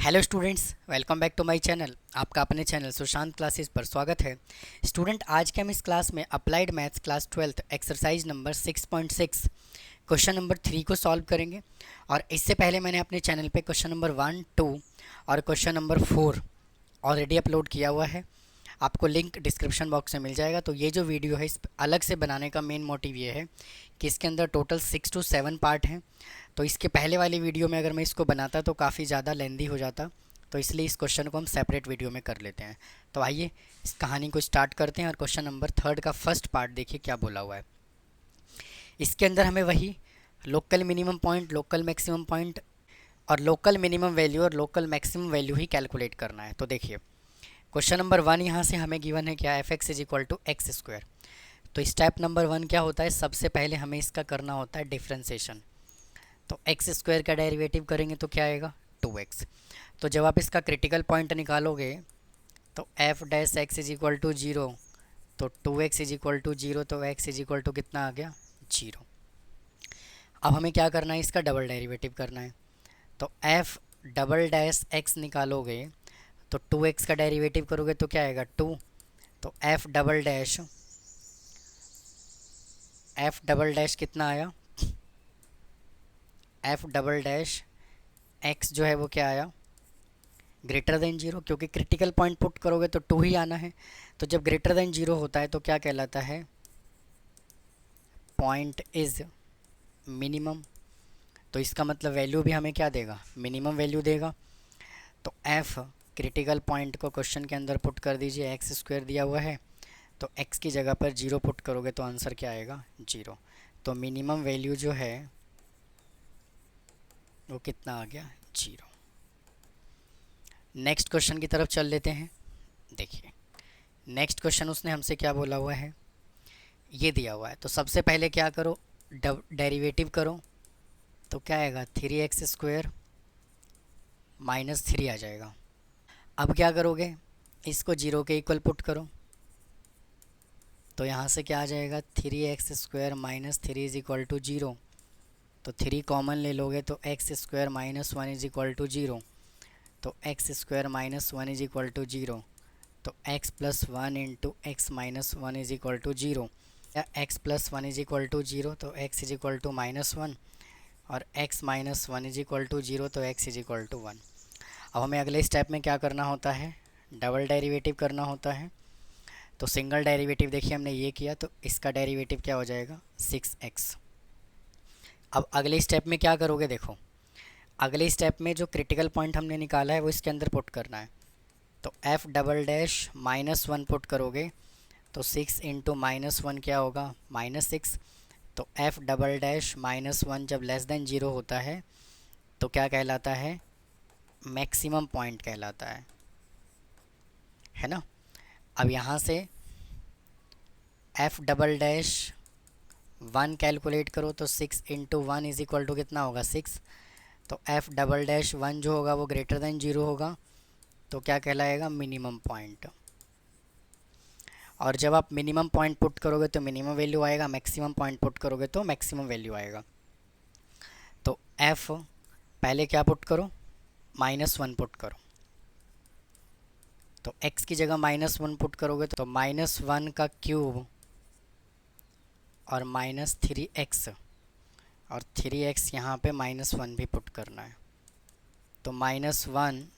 Hello students, welcome back to my channel. आपका अपने channel Sushant classes पर स्वागत है। स्टूडेंट, आज के हम इस क्लास में applied maths class 12 exercise number 6.6 question number 3 को सॉल्व करेंगे। और इससे पहले मैंने अपने चैनल पे क्वेश्चन नंबर 1, 2 और क्वेश्चन नंबर 4 ऑलरेडी अपलोड किया हुआ है। आपको लिंक डिस्क्रिप्शन बॉक्स में मिल जाएगा। तो ये जो वीडियो है इस अलग से बनाने का मेन मोटिव ये है कि इसके अंदर टोटल 6 to 7 पार्ट हैं। तो इसके पहले वाली वीडियो में अगर मैं इसको बनाता तो काफ़ी ज़्यादा लेंदी हो जाता, तो इसलिए इस क्वेश्चन को हम सेपरेट वीडियो में कर लेते हैं। तो आइए इस कहानी को स्टार्ट करते हैं। और क्वेश्चन नंबर 3 का फर्स्ट पार्ट देखिए क्या बोला हुआ है। इसके अंदर हमें वही local minimum point, local maximum point और लोकल मिनिमम वैल्यू और लोकल मैक्सिमम वैल्यू ही कैलकुलेट करना है। तो देखिए क्वेश्चन नंबर 1 यहाँ से हमें गिवन है क्या, f x is equal to x square. तो स्टेप नंबर 1 क्या होता है, सबसे पहले हमें इसका करना होता है डिफ्रेंसिएशन। तो एक्स स्क्वायर का डेरिवेटिव करेंगे तो क्या आएगा, 2x। तो जब आप इसका क्रिटिकल पॉइंट निकालोगे तो f dash x is equal to 0, तो 2x इज इक्वल टू 0, तो x इज इक्वल टू कितना आ गया, 0। अब हमें क्या करना है, इसका डबल डेरिवेटिव करना है। तो एफ डबल डैश एक्स निकालोगे तो 2x का डेरिवेटिव करोगे तो क्या आएगा, 2। तो एफ डबल डैश कितना आया, एफ डबल डैश एक्स जो है वो क्या आया, ग्रेटर देन 0, क्योंकि क्रिटिकल पॉइंट पुट करोगे तो 2 ही आना है। तो जब ग्रेटर देन 0 होता है तो क्या कहलाता है, पॉइंट इज मिनिमम। तो इसका मतलब वैल्यू भी हमें क्या देगा, मिनिमम वैल्यू देगा। तो एफ क्रिटिकल पॉइंट को क्वेश्चन के अंदर पुट कर दीजिए, एक्स स्क्वायर दिया हुआ है तो एक्स की जगह पर 0 पुट करोगे तो आंसर क्या आएगा, 0। तो मिनिमम वैल्यू जो है वो कितना आ गया, 0। नेक्स्ट क्वेश्चन की तरफ चल लेते हैं। देखिए नेक्स्ट क्वेश्चन उसने हमसे क्या बोला हुआ है, ये दिया हुआ है। तो सबसे पहले क्या करो, डेरिवेटिव करो। तो क्या आएगा, 3x स्क्वायर माइनस 3 आ जाएगा। अब क्या करोगे, इसको 0 के इक्वल पुट करो। तो यहाँ से क्या आ जाएगा, 3x square minus 3 is equal to 0। तो 3 कॉमन ले लोगे तो x square minus 1 is equal to 0। तो x square minus 1 is equal to 0। तो x plus 1 into x minus 1 is equal to 0, या x plus 1 is equal to 0 तो x is equal to minus 1, और x minus 1 is equal to 0 तो x is equal to 1। अब हमें अगले step में क्या करना होता है, डबल डेरिवेटिव करना होता है। तो सिंगल डेरिवेटिव देखिए हमने ये किया, तो इसका डेरिवेटिव क्या हो जाएगा, 6x। अब अगले स्टेप में क्या करोगे, देखो अगले स्टेप में जो क्रिटिकल पॉइंट हमने निकाला है वो इसके अंदर पुट करना है। तो f double dash minus 1 put करोगे तो 6 इंटू माइनस 1 क्या होगा, -6। तो एफ डबल डैश माइनस 1 जब लेस देन 0 होता है तो क्या कहलाता है, मैक्सिमम पॉइंट कहलाता है ना। अब यहाँ से एफ डबल डैश 1 कैलकुलेट करो तो 6 इंटू 1 इज इक्वल टू कितना होगा, 6। तो एफ डबल डैश 1 जो होगा वो ग्रेटर देन 0 होगा, तो क्या कहलाएगा, मिनिमम पॉइंट। और जब आप मिनिमम पॉइंट पुट करोगे तो मिनिमम वैल्यू आएगा, मैक्सिमम पॉइंट पुट करोगे तो मैक्सिमम वैल्यू आएगा। तो एफ पहले क्या पुट करो, -1 पुट करो। तो x की जगह -1 पुट करोगे तो -1 का क्यूब और -3x, और 3x यहाँ पे -1 भी पुट करना है। तो -1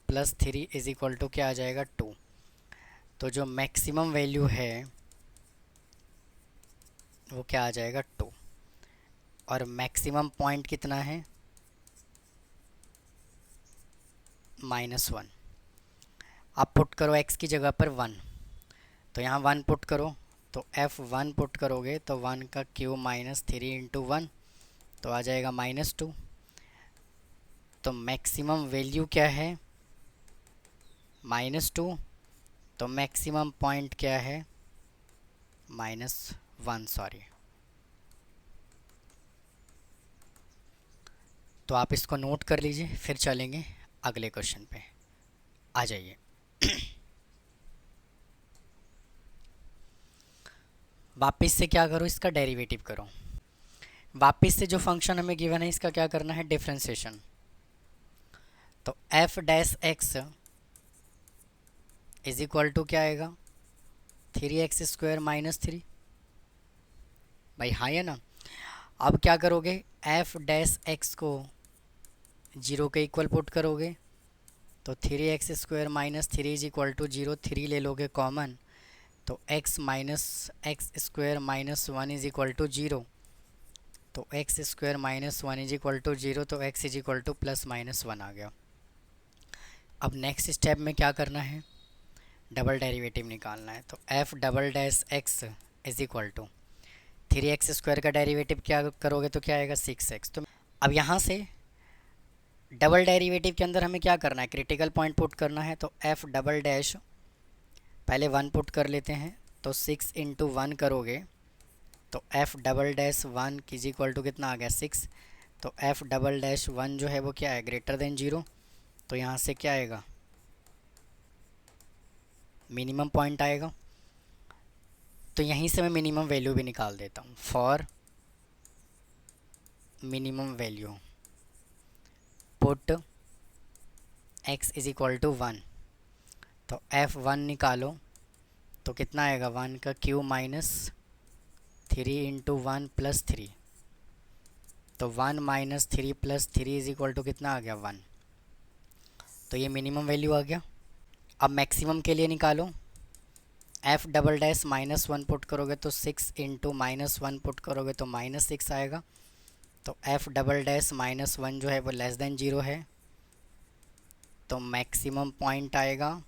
प्लस 3 इज इक्वल टू क्या आ जाएगा, 2। तो जो मैक्सिमम वैल्यू है वो क्या आ जाएगा, 2। और मैक्सिमम पॉइंट कितना है, -1। अब पुट करो x की जगह पर 1, तो यहाँ 1 पुट करो। तो f1 पुट करोगे तो 1 का क्यूब -3 इंटू 1 तो आ जाएगा -2। तो मैक्सिमम वैल्यू क्या है, -2। तो मैक्सिमम पॉइंट क्या है, -1 सॉरी। तो आप इसको नोट कर लीजिए, फिर चलेंगे अगले क्वेश्चन पे। आ जाइए। वापस से क्या करो, इसका डेरिवेटिव करो। वापस से जो फंक्शन हमें गिवन है इसका क्या करना है, डिफरेंशिएशन। तो f dash x is equal to क्या आएगा, 3x² माइनस 3। भाई हाँ है ना। अब क्या करोगे, एफ डैश एक्स को 0 के इक्वल पुट करोगे तो 3x² minus 3 is equal to 0, 3 ले लोगे कॉमन तो x minus x² minus 1 is equal to 0। तो x² minus 1 is equal to 0, तो x is equal two plus minus 1 आ गया। अब नेक्स्ट स्टेप में क्या करना है, डबल डेरिवेटिव निकालना है। तो f double dash x is equal to 3x² का डेरिवेटिव क्या करोगे तो क्या आएगा, 6x। तो अब यहाँ से डबल डेरिवेटिव के अंदर हमें क्या करना है, क्रिटिकल पॉइंट पुट करना है। तो एफ डबल डैश पहले 1 पुट कर लेते हैं, तो 6 इंटू 1 करोगे तो f double dash 1 is equal to कितना आ गया, 6। तो एफ डबल डैश 1 जो है वो क्या है, ग्रेटर देन 0। तो यहाँ से क्या आएगा, मिनिमम पॉइंट आएगा। तो यहीं से मैं मिनिमम वैल्यू भी निकाल देता हूँ। For minimum value put x is equal to 1। तो f1 निकालो तो कितना आएगा, 1 का क्यू माइनस 3 इंटू 1 प्लस 3। तो 1 minus 3 plus 3 is equal to कितना आ गया, 1। तो ये मिनिमम वैल्यू आ गया। अब मैक्सिमम के लिए निकालो, F double dash minus 1 put करोगे तो 6 इंटू माइनस 1 पुट करोगे तो माइनस 6 आएगा। तो एफ डबल डैश माइनस 1 जो है वो लेस देन 0 है, तो मैक्सिमम पॉइंट आएगा।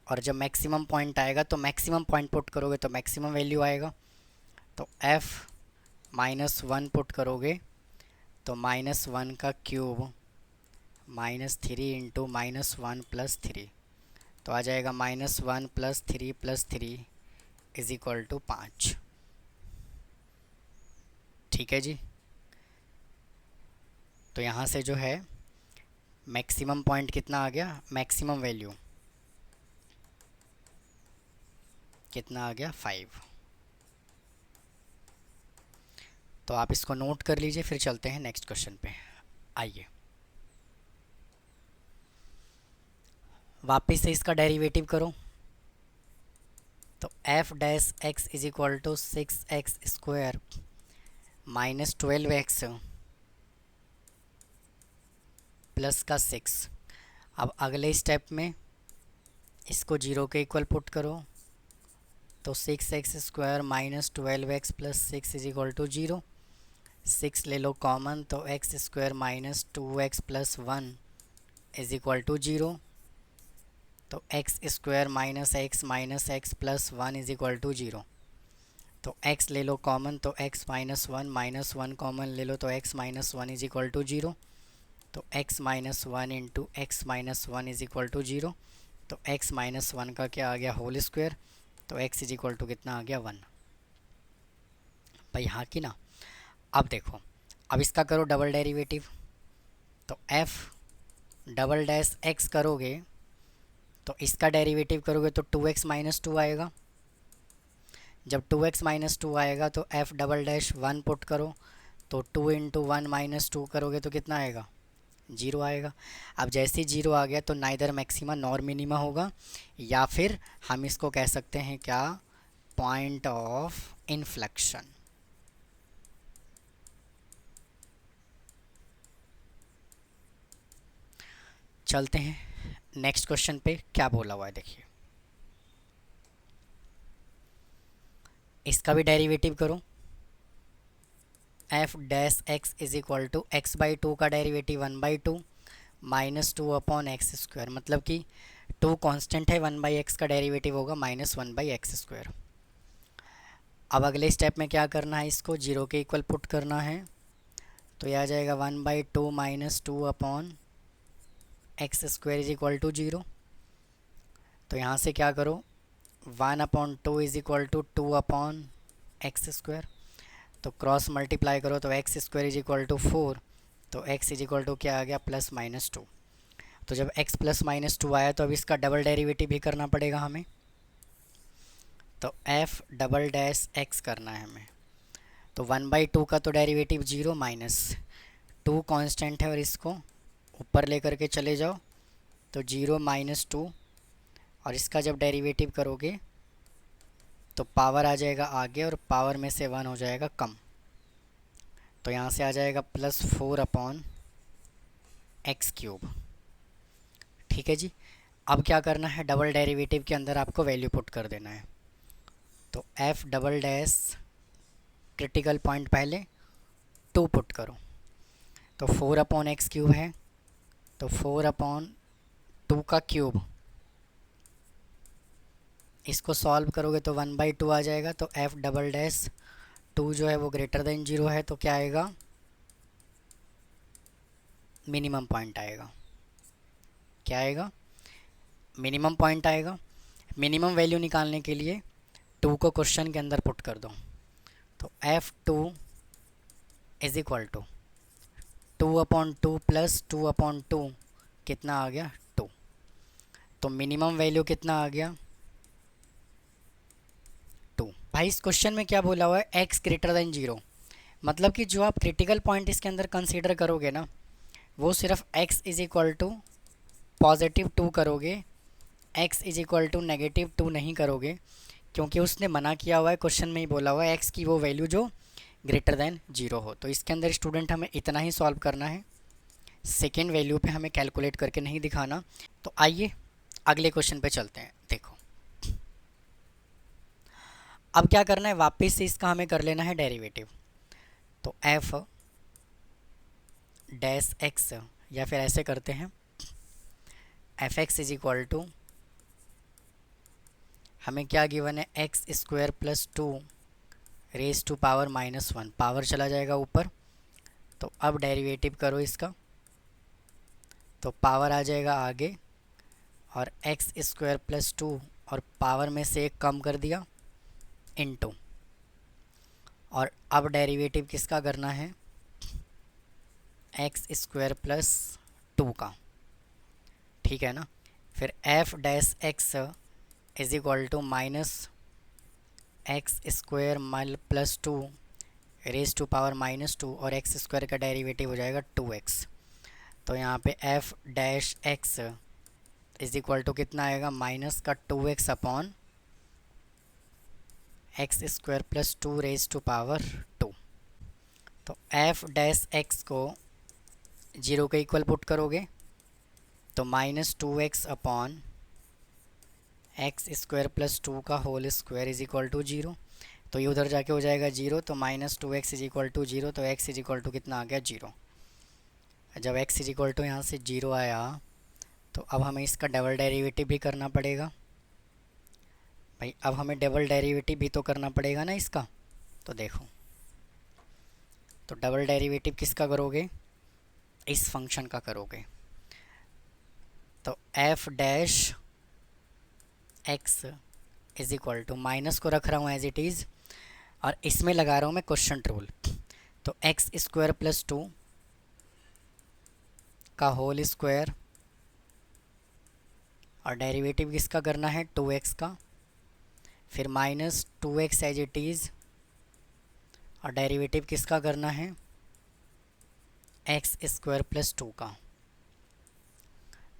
और जब मैक्सिमम पॉइंट आएगा तो मैक्सिमम पॉइंट पुट करोगे तो मैक्सिमम वैल्यू आएगा। तो एफ माइनस 1 पुट करोगे तो माइनस 1 का cube minus 3 into minus 1 plus 3, तो आ जाएगा minus 1 plus 3 plus 3 is equal to 5। ठीक है जी। तो यहाँ से जो है मैक्सिमम पॉइंट कितना आ गया, मैक्सिमम वैल्यू कितना आ गया, 5। तो आप इसको नोट कर लीजिए, फिर चलते हैं नेक्स्ट क्वेश्चन पे। आइए वापस से इसका डेरिवेटिव करो। तो f dash x is equal to 6x² minus 12x plus का 6। अब अगले स्टेप में इसको 0 के इक्वल पुट करो तो 6x² minus 12x plus 6 is equal to 0। 6 ले लो कॉमन तो x² minus 2x plus 1 is equal to 0। तो x² minus x plus 1 is equal to 0। तो x ले लो कॉमन तो x माइनस 1 कॉमन ले लो तो x minus 1 is equal to 0। तो x minus 1 into x minus 1 is equal to 0। तो x माइनस 1 का क्या आ गया, होल स्क्वायर। तो x इज इक्वल टू कितना आ गया, 1। भाई हाँ कि ना। अब देखो, अब इसका करो डबल डेरिवेटिव। तो f डबल डैश x करोगे तो इसका डेरिवेटिव करोगे तो 2x माइनस 2 आएगा। जब 2x माइनस 2 आएगा तो f डबल डैश 1 पुट करो तो 2 इंटू 1 माइनस 2 करोगे तो कितना आएगा, 0 आएगा। अब जैसे 0 आ गया तो नाइदर मैक्सिमा नॉर मिनिमा होगा, या फिर हम इसको कह सकते हैं क्या, पॉइंट ऑफ इन्फ्लेक्शन। चलते हैं नेक्स्ट क्वेश्चन पे, क्या बोला हुआ है देखिए। इसका भी डेरिवेटिव करो। F dash x is equal to x by 2 का डेरिवेटिव 1/2 माइनस 2 अपॉन x², मतलब कि 2 कांस्टेंट है, 1/x का डेरिवेटिव होगा माइनस 1/x²। अब अगले स्टेप में क्या करना है, इसको 0 के इक्वल पुट करना है। तो यह आ जाएगा 1/2 minus 2 upon x² is equal to 0। तो यहाँ से क्या करो, 1/2 is equal to 2 upon x²। तो क्रॉस मल्टीप्लाई करो तो x² इज इक्वल टू 4। तो x इज इक्वल टू क्या आ गया, प्लस माइनस 2। तो जब x प्लस माइनस 2 आया तो अब इसका डबल डेरिवेटिव भी करना पड़ेगा हमें। तो f डबल डैश x करना है हमें। तो 1/2 का तो डेरिवेटिव 0 माइनस 2 कांस्टेंट है और इसको ऊपर लेकर के चले जाओ तो 0 माइनस 2, और इसका जब डेरिवेटिव करोगे तो पावर आ जाएगा आगे और पावर में से 1 हो जाएगा कम, तो यहाँ से आ जाएगा +4/x³। ठीक है जी। अब क्या करना है, डबल डेरिवेटिव के अंदर आपको वैल्यू पुट कर देना है। तो f double dash critical point पहले 2 पुट करो, तो 4/x³ है, तो 4/2 का क्यूब, इसको सॉल्व करोगे तो 1/2 आ जाएगा। तो f डबल डैश 2 जो है वो ग्रेटर देन 0 है, तो क्या आएगा, मिनिमम पॉइंट आएगा। क्या आएगा, मिनिमम पॉइंट आएगा। मिनिमम वैल्यू निकालने के लिए 2 को क्वेश्चन के अंदर पुट कर दो, तो f2 is equal to 2/2 plus 2/2 कितना आ गया, 2। तो मिनिमम वैल्यू कितना आ गया, 2। भाई इस क्वेश्चन में क्या बोला हुआ है, x ग्रेटर देन 0, मतलब कि जो आप क्रिटिकल पॉइंट इसके अंदर कंसीडर करोगे ना, वो सिर्फ x इज इक्वल टू +2 करोगे, x इज इक्वल टू -2 नहीं करोगे, क्योंकि उसने मना किया हुआ है, क्वेश्चन में ही बोला हुआ है x की वो वैल्यू जो ग्रेटर देन 0 हो। तो इसके अंदर स्टूडेंट हमें इतना ही सॉल्व करना है, सेकेंड वैल्यू पे हमें कैलकुलेट करके नहीं दिखाना। तो आइए अगले क्वेश्चन पे चलते हैं। देखो अब क्या करना है, वापस से इसका हमें कर लेना है डेरिवेटिव। तो f डैश x, या फिर ऐसे करते हैं fx इज इक्वल टू, हमें क्या गिवन है, x² + 2 raise to power -1, power चला जाएगा ऊपर, तो अब डेरिवेटिव करो इसका, तो पावर आ जाएगा आगे, और x² + 2 और पावर में से 1 कम कर दिया इनटू, और अब डेरिवेटिव किसका करना है, x² + 2 का। ठीक है ना। फिर f dash x is equal to -x² + 2 raise to power -2, और x² का डेरिवेटिव हो जाएगा 2x। तो यहाँ पे f dash x is equal to कितना आएगा, माइनस का 2x upon x² + 2 raise to power 2। तो f डैश x को 0 के इक्वल पुट करोगे तो -2x अपॉन x² + 2 का whole square is equal to 0। तो ये उधर जाके हो जाएगा 0, तो -2x इज इक्वल टू 0, तो x इज इक्वल टू कितना आ गया, 0। जब x इज इक्वल टू यहाँ से 0 आया, तो अब हमें इसका डबल डेरिवेटिव भी करना पड़ेगा। भाई अब हमें डबल डेरिवेटिव भी तो करना पड़ेगा ना इसका। तो देखो, तो डबल डेरिवेटिव किसका करोगे, इस फंक्शन का करोगे। तो f dash x is equal to, minus को रख रहा हूँ एज इट इज़, और इसमें लगा रहा हूँ मैं क्वेश्चन रूल। तो x² + 2 का होल स्क्वायर, और डेरिवेटिव किसका करना है, 2x का, फिर -2x एज इट इज़, और डेरिवेटिव किसका करना है, x² + 2 का,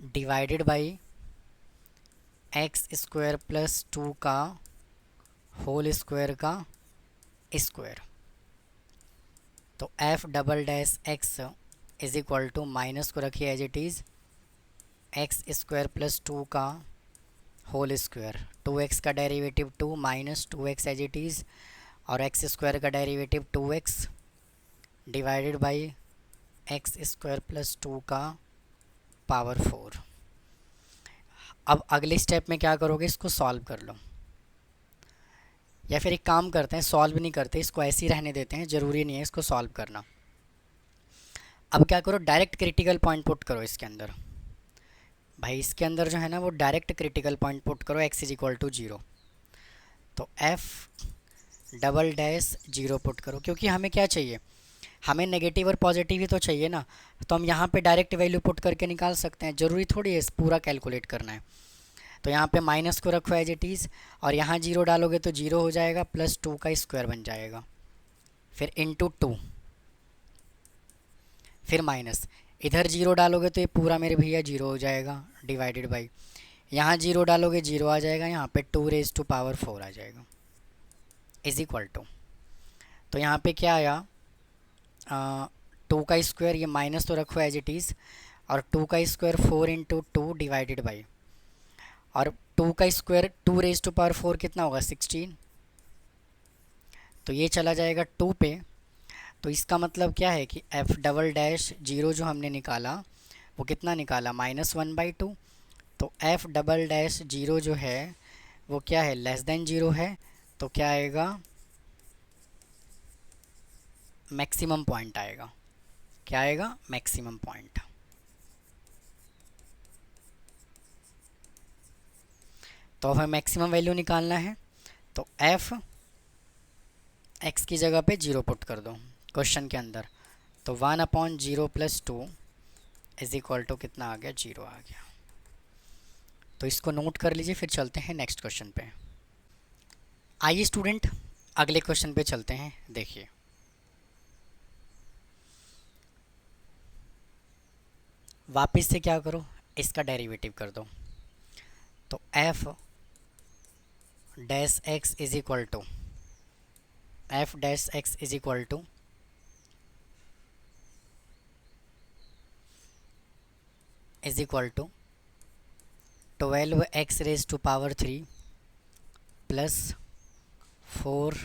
डिवाइडेड बाई x² + 2 का होल स्क्वायर का स्क्वायर। तो f double dash x is equal to, minus को रखिए एज इट इज़, x² + 2 का होल स्क्वायर, 2x का derivative 2 -2x as it is, और x² का derivative 2x divided by x² + 2 का पावर 4। अब अगले स्टेप में क्या करोगे, इसको सॉल्व कर लो, या फिर एक काम करते हैं, सॉल्व नहीं करते, इसको ऐसे ही रहने देते हैं, ज़रूरी नहीं है इसको सॉल्व करना। अब क्या करो, डायरेक्ट क्रिटिकल पॉइंट पुट करो इसके अंदर। भाई इसके अंदर जो है ना, वो डायरेक्ट क्रिटिकल पॉइंट पुट करो, x इज इक्वल टू 0। तो f डबल डैश 0 पुट करो, क्योंकि हमें क्या चाहिए, हमें नेगेटिव और पॉजिटिव ही तो चाहिए ना। तो हम यहाँ पे डायरेक्ट वैल्यू पुट करके निकाल सकते हैं, ज़रूरी थोड़ी है पूरा कैलकुलेट करना है। तो यहाँ पे माइनस को रखो एज इट इज़, और यहाँ 0 डालोगे तो 0 हो जाएगा, +2 का स्क्वायर बन जाएगा, फिर इनटू 2, फिर माइनस। इधर जीरो डालोगे तो ये पूरा मेरे भैया जीरो हो जाएगा, डिवाइडेड बाई यहाँ जीरो डालोगे जीरो आ जाएगा, यहाँ पे 2⁴ आ जाएगा, इज इक्वल टू, तो यहाँ पे क्या आया, 2 का स्क्वायर, ये माइनस तो रखो एज इट इज़, और 2 का स्क्वायर 4 इंटू 2 डिवाइडेड बाई, और 2 का स्क्वायर 2⁴ कितना होगा 16, तो ये चला जाएगा 2 पे। तो इसका मतलब क्या है कि एफ डबल डैश जीरो जो हमने निकाला वो कितना निकाला, -1/2। तो एफ डबल डैश जीरो जो है वो क्या है, लेस देन जीरो है, तो क्या आएगा, मैक्सिमम पॉइंट आएगा। क्या आएगा, मैक्सिमम पॉइंट। तो अब हमें मैक्सिमम वैल्यू निकालना है, तो एफ एक्स की जगह पे जीरो पुट कर दो क्वेश्चन के अंदर, तो 1/0 + 2 इज इक्वल टू कितना आ गया, जीरो आ गया। तो इसको नोट कर लीजिए, फिर चलते हैं नेक्स्ट क्वेश्चन पे। आइए स्टूडेंट अगले क्वेश्चन पे चलते हैं। देखिए वापस से क्या करो, इसका डेरिवेटिव कर दो, तो f dash x is equal to f dash x is equal to is equal to 12x⁻³ plus 4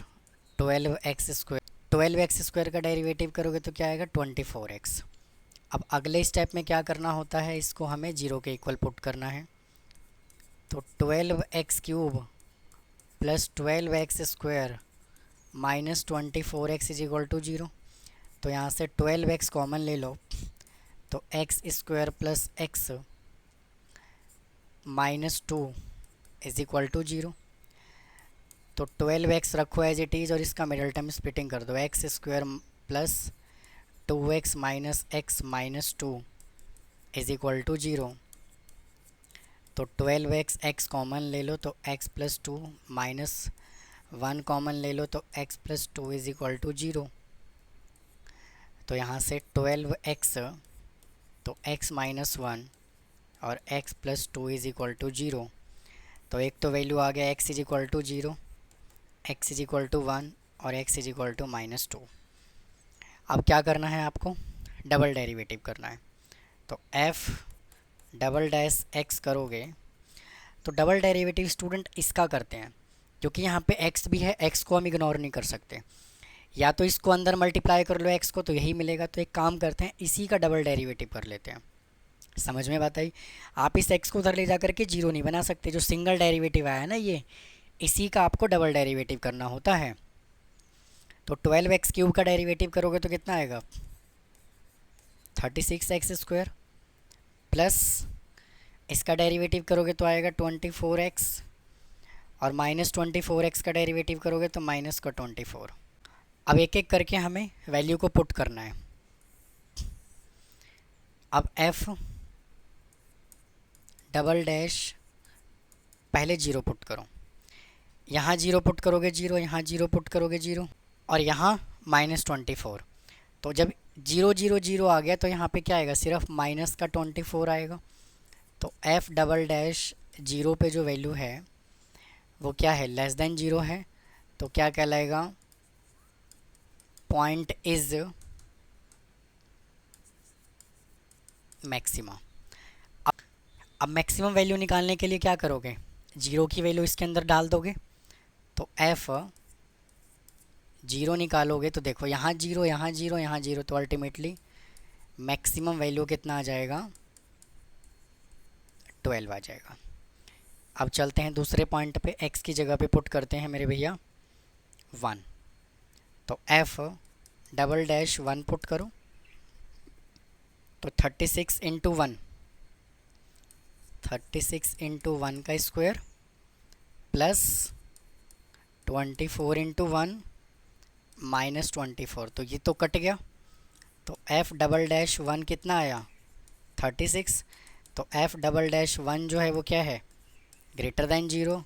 12x²। 12x² का डेरिवेटिव करोगे तो क्या आएगा, 24x। अब अगले स्टेप में क्या करना होता है, इसको हमें जीरो के इक्वल पुट करना है, तो 12x³ plus 12x² minus 24x is equal to 0। तो यहाँ से 12x कॉमन ले लो, तो x² plus x minus 2 is equal to 0। तो 12x रखो एज इट इज़ और इसका मिडल टर्म स्प्लिटिंग कर दो, x² plus 2x minus x minus 2 is equal to 0। तो 12x x कॉमन ले लो, तो x प्लस 2 माइनस 1 कॉमन ले लो, तो x plus 2 is equal to 0। तो यहाँ से 12x, तो x माइनस 1 और x plus 2 is equal to 0। तो एक तो वैल्यू आ गया x is equal to 0, x is equal to 1 और x इज इक्वल टू -2। अब क्या करना है आपको, डबल डेरिवेटिव करना है, तो f डबल डैश x करोगे, तो डबल डेरिवेटिव स्टूडेंट इसका करते हैं, क्योंकि यहाँ पे x भी है, x को हम इग्नोर नहीं कर सकते, या तो इसको अंदर मल्टीप्लाई कर लो x को तो यही मिलेगा। तो एक काम करते हैं, इसी का डबल डेरिवेटिव कर लेते हैं। समझ में बात आई, आप इस x को उधर ले जा करके जीरो नहीं बना सकते, जो सिंगल डेरिवेटिव आया है ना ये, इसी का आपको डबल डेरिवेटिव करना होता है। तो 12x³ का डेरिवेटिव करोगे तो कितना आएगा, 36x² प्लस इसका डेरिवेटिव करोगे तो आएगा 24x, और -24x का डेरिवेटिव करोगे तो माइनस का 24। अब एक एक करके हमें वैल्यू को पुट करना है। अब f डबल डैश पहले जीरो पुट करो, यहाँ जीरो पुट करोगे जीरो, यहाँ जीरो पुट करोगे जीरो, और यहाँ -24। तो जब 0 0 0 आ गया तो यहाँ पे क्या आएगा, सिर्फ माइनस का 24 आएगा। तो f डबल डैश जीरो पे जो वैल्यू है वो क्या है, लेस देन जीरो है, तो क्या कहलाएगा, पॉइंट इज मैक्सिमा। अब मैक्सिमम वैल्यू निकालने के लिए क्या करोगे, जीरो की वैल्यू इसके अंदर डाल दोगे, तो f जीरो निकालोगे तो देखो यहाँ जीरो यहाँ जीरो यहाँ जीरो, तो अल्टीमेटली मैक्सिमम वैल्यू कितना आ जाएगा, 12 आ जाएगा। अब चलते हैं दूसरे पॉइंट पे, x की जगह पे पुट करते हैं मेरे भैया 1। तो f डबल डैश 1 पुट करो, तो 36 इंटू 1, 36 इंटू 1 का स्क्वायर प्लस 24 इंटू 1 -24। तो ये तो कट गया, तो f डबल डैश 1 कितना आया, 36। तो f डबल डैश 1 जो है वो क्या है, ग्रेटर दैन 0,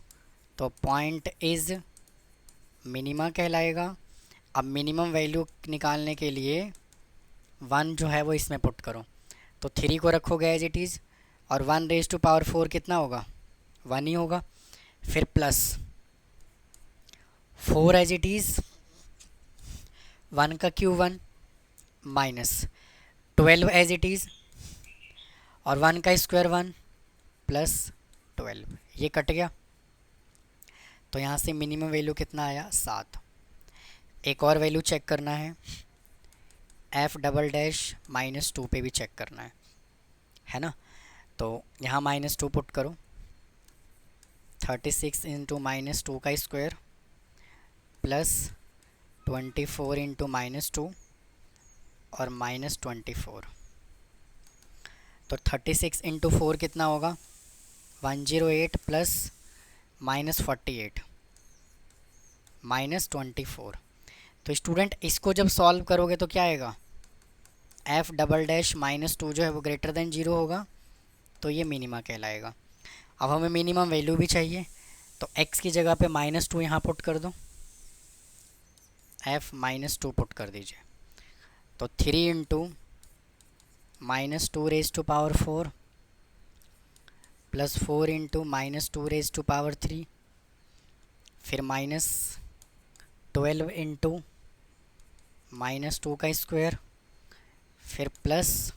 तो पॉइंट इज़ मिनिमा कहलाएगा। अब मिनिमम वैल्यू निकालने के लिए 1 जो है वो इसमें पुट करो, तो 3 को रखोगे एज इट इज़, और 1⁴ कितना होगा, 1 ही होगा। फिर प्लस 4 एज इट इज़, 1 का cube 1, minus 12 as it is, और 1 का स्क्वायर 1, प्लस 12। ये कट गया, तो यहाँ से मिनिमम वैल्यू कितना आया, 7। एक और वैल्यू चेक करना है, f"-2 पे भी चेक करना है ना। तो यहाँ -2 पुट करो, 36 इंटू -2 का स्क्वायर प्लस 24 इंटू -2 और -24। तो 36 इंटू 4 कितना होगा, 108 प्लस -48 -24। तो स्टूडेंट इसको जब सॉल्व करोगे तो क्या आएगा, f"-2 जो है वो ग्रेटर देन 0 होगा, तो ये मिनिमा कहलाएगा। अब हमें मिनिमम वैल्यू भी चाहिए, तो x की जगह पे -2 यहाँ पुट कर दो, f-2 पुट कर दीजिए। तो 3 इंटू -2⁴ प्लस 4 इंटू -2⁻3, फिर -12 इंटू -2 का स्क्वायर, फिर प्लस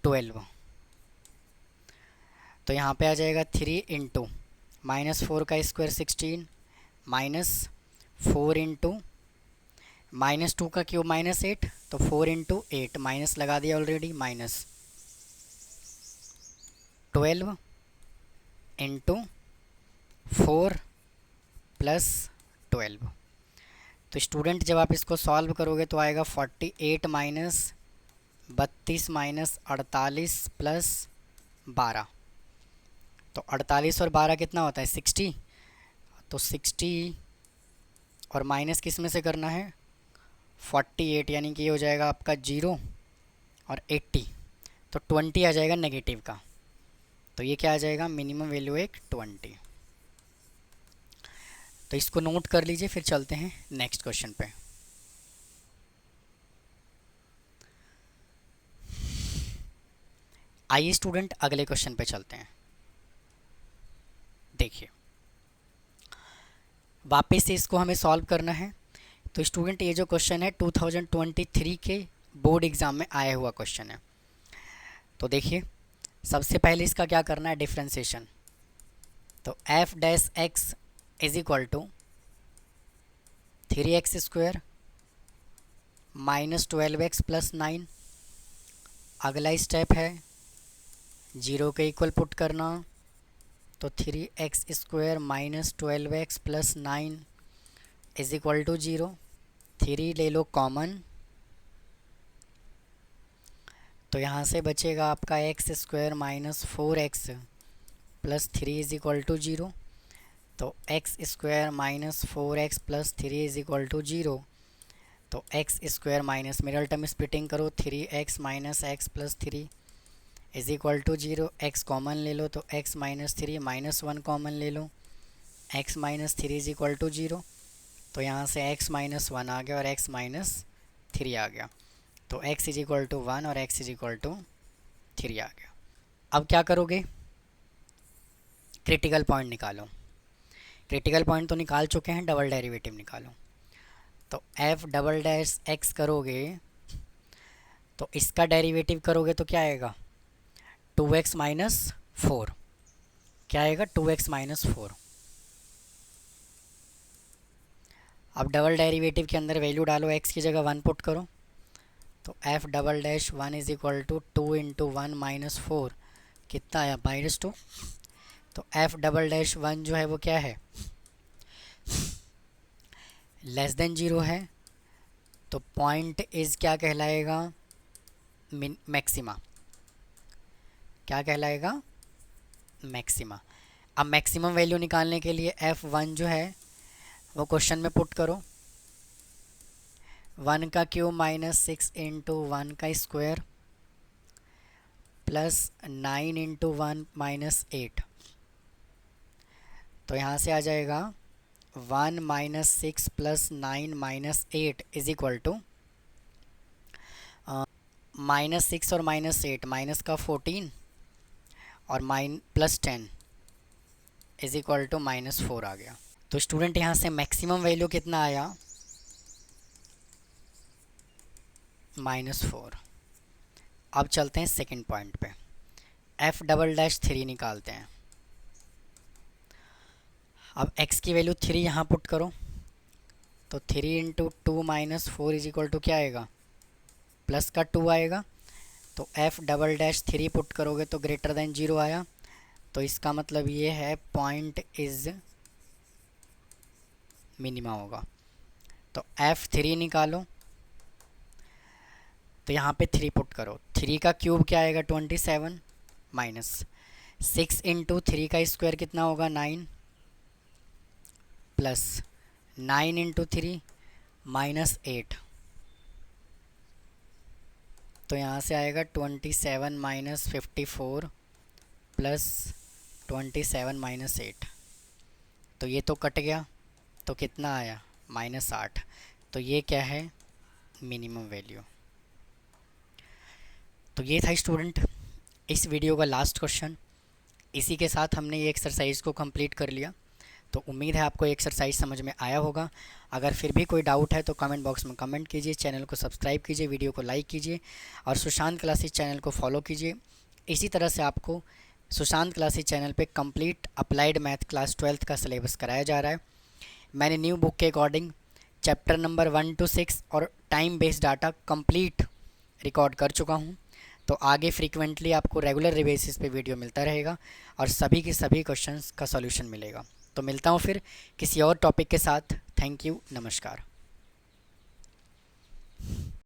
12। तो यहाँ पे आ जाएगा 3 इंटू -4 का स्क्वायर 16, -4 इंटू -2 का क्यूब -8, तो 4 इंटू 8 माइनस लगा दिया ऑलरेडी, -12 इंटू 4 प्लस 12। तो स्टूडेंट जब आप इसको सॉल्व करोगे तो आएगा 48 माइनस 32 माइनस 48 प्लस 12। तो 48 और 12 कितना होता है, 60। तो 60 और माइनस किस में से करना है, 48, यानी कि ये हो जाएगा आपका 0 और 80, तो 20 आ जाएगा नेगेटिव का। तो ये क्या आ जाएगा, मिनिमम वैल्यू एक 20। तो इसको नोट कर लीजिए, फिर चलते हैं नेक्स्ट क्वेश्चन पे। आइए स्टूडेंट अगले क्वेश्चन पे चलते हैं। देखिए वापस से इसको हमें सॉल्व करना है। तो स्टूडेंट ये जो क्वेश्चन है 2023 के बोर्ड एग्ज़ाम में आया हुआ क्वेश्चन है। तो देखिए सबसे पहले इसका क्या करना है, डिफ्रेंशिएशन। तो f'(x) is equal to 3x² -12x plus 9। अगला स्टेप है 0 के इक्वल पुट करना, तो 3x² -12x plus 9 is equal to 0। 3 ले लो कॉमन, तो यहाँ से बचेगा आपका x² -4x plus 3 is equal to 0। तो x² -4x plus 3 is equal to 0। तो x² minus middle term splitting करो, 3x minus x plus 3 is equal to 0। x common ले लो, तो x माइनस 3 -1 कॉमन ले लो, x minus 3 is equal to 0। तो यहाँ से x माइनस 1 आ गया और x माइनस 3 आ गया। तो x इज इक्वल टू 1 और x इज इक्वल टू 3 आ गया। अब क्या करोगे, क्रिटिकल पॉइंट निकालो। क्रिटिकल पॉइंट तो निकाल चुके हैं, डबल डेरिवेटिव निकालो। तो f'(x) करोगे तो इसका डेरिवेटिव करोगे तो क्या आएगा, 2x माइनस 4। क्या आएगा, 2x माइनस 4। अब डबल डेरिवेटिव के अंदर वैल्यू डालो, x की जगह 1 पुट करो। तो f'(1) is equal to 2 into 1 minus 4 कितना आया, -2। तो f'(1) जो है वो क्या है, लेस देन 0 है। तो पॉइंट इज़ क्या कहलाएगा, मैक्सिमा। क्या कहलाएगा, मैक्सिमा। अब मैक्सिमम वैल्यू निकालने के लिए f1 जो है वो क्वेश्चन में पुट करो, 1 का क्यूब -6 इंटू 1 का स्क्वायर प्लस 9 इंटू 1 माइनस 8। तो यहाँ से आ जाएगा 1 minus 6 plus 9 minus 8 is equal to -6 और -8, माइनस का 14 और +10 इज इक्वल टू -4 आ गया। तो स्टूडेंट यहाँ से मैक्सिमम वैल्यू कितना आया, -4। अब चलते हैं सेकंड पॉइंट पे, f"3 निकालते हैं। अब x की वैल्यू 3 यहाँ पुट करो, तो 3 × 2 - 4 इज इक्वल टू क्या आएगा, प्लस का 2 आएगा। तो f"3 पुट करोगे तो ग्रेटर देन 0 आया, तो इसका मतलब ये है पॉइंट इज मिनिमा होगा। तो f3 निकालो, तो यहाँ पे 3 पुट करो, 3 का क्यूब क्या आएगा 27 माइनस 6 × 3 का स्क्वायर कितना होगा 9 प्लस 9 × 3 -8, तो यहाँ से आएगा 27 - 54 प्लस 27 - 8, तो ये तो कट गया, तो कितना आया -8। तो ये क्या है, मिनिमम वैल्यू। तो ये था स्टूडेंट इस वीडियो का लास्ट क्वेश्चन। इसी के साथ हमने ये एक्सरसाइज को कंप्लीट कर लिया। तो उम्मीद है आपको एक्सरसाइज समझ में आया होगा। अगर फिर भी कोई डाउट है तो कमेंट बॉक्स में कमेंट कीजिए, चैनल को सब्सक्राइब कीजिए, वीडियो को लाइक कीजिए और सुशांत क्लासेस चैनल को फॉलो कीजिए। इसी तरह से आपको सुशांत क्लासेस चैनल पे complete applied math class 12th का सिलेबस कराया जा रहा है। मैंने न्यू बुक के अकॉर्डिंग चैप्टर नंबर 1 to 6 और time based data complete record कर चुका हूँ। तो आगे फ्रीक्वेंटली आपको रेगुलर बेसिस पे वीडियो मिलता रहेगा और सभी के सभी क्वेश्चंस का सॉल्यूशन मिलेगा। तो मिलता हूँ फिर किसी और टॉपिक के साथ। थैंक यू, नमस्कार।